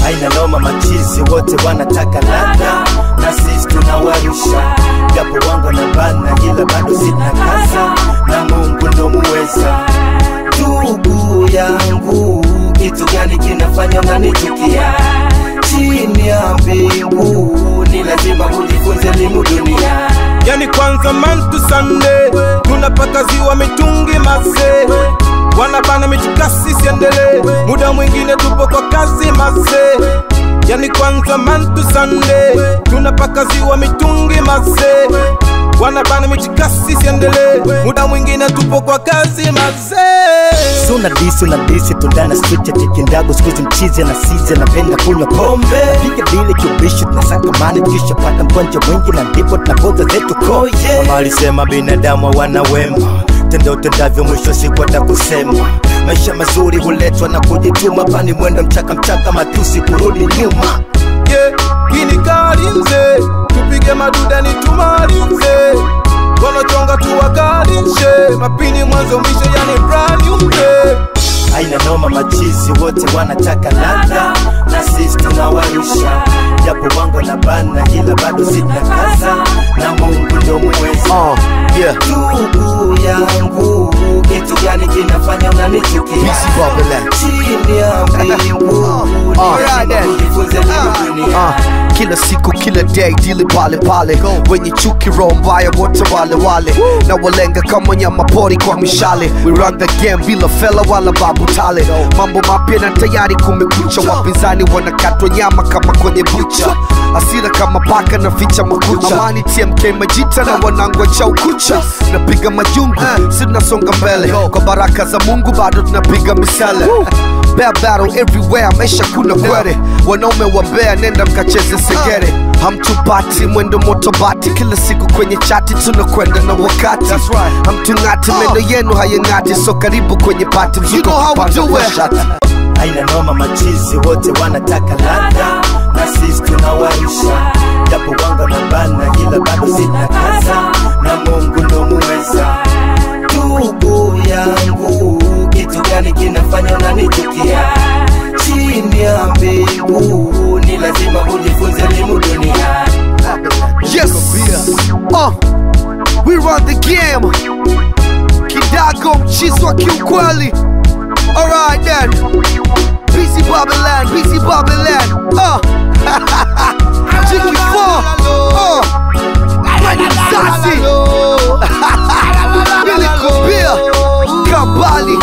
Haina noma machizi wote wanataka ladha, na sisi tunawarusha. Japo wangu na bana ila bado sina kaza, na Mungu ndo muweza. Ndugu yangu, kitu gani kinafanya unanichukia? Chini ya mbingu ni lazima ujifunze elimu dunia. Yani kwanza man to Sunday tunapaka ziwa mitungi mase, wanabana michikasi siendele, muda mwingine tupo kwa kazi mase. Yani kwanza man to Sunday tunapaka ziwa mitungi mase, wanabana michikasi siendele, muda mwingine tupo kwa kazi mase. Suna disi tundana street ya kikindago, sikuzi mchizi na size na penda kunywa pombe. Piga dili kiubishi tunasaka mani, kisha pata mkwanja mwingi na ndipo tunapoza zetu koye. Mama alisema binadamu wana wema, tenda utendavyo mwisho siku atakusema. Maisha mazuri huletwa na kujituma, pani mwendo mchaka matusi kurudi nyuma. Kini kalinze, tupige maduda ni tumalinze, wanochonga tuwakalinshe, mapini mwanzo mwisho yani brand new day. Haina noma machizi wote wanataka ladha, na sisi tunawarusha. Japo wangu na bana ila bado sina kaza, na Mungu ndo muweza. Ndugu yangu, kitu gani kinafanya unanichukia? Chini ya mbingu ni lazima ujifunze elimu dunia. Kila siku kila day dili pale wenye chuki roho mbaya wote wale na walenga kama nyama pori kwa mishale. We run the game bila fella wala babu tale, mambo mapya na tayari kumekucha. Wapinzani wanakatwa nyama kama kwenye bucha, asira kama paka na ficha makucha. Amani TMK majita na wanangwa cha ukucha, napiga majungu si tunasonga mbele, kwa baraka za Mungu bado tunapiga misale. Bear battle everywhere, maisha kuna kwere, wanaume wambea nenda mkacheze segere. Hamtupati mwendo motobati, kila siku kwenye chati tunakwenda na wakati. Hamtungati meno yenu hayengati, so karibu kwenye party mzuko kupanda kwa shati. Haina noma machizi wote wanataka ladha, na sisi tunawarusha. Japo wangu na bana ila bado sina kaza, na Mungu ndo muweza. Ndugu yangu, kitu gani kinafanya unanichukia? Chini ya mbingu ni lazima ujifunze elimu dunia. Yes, we run the game. Kidago mchizi wa kiukweli. Alright then, Busy Babylon, Jiki 4, Sasi, Billy Kobia, Kabali,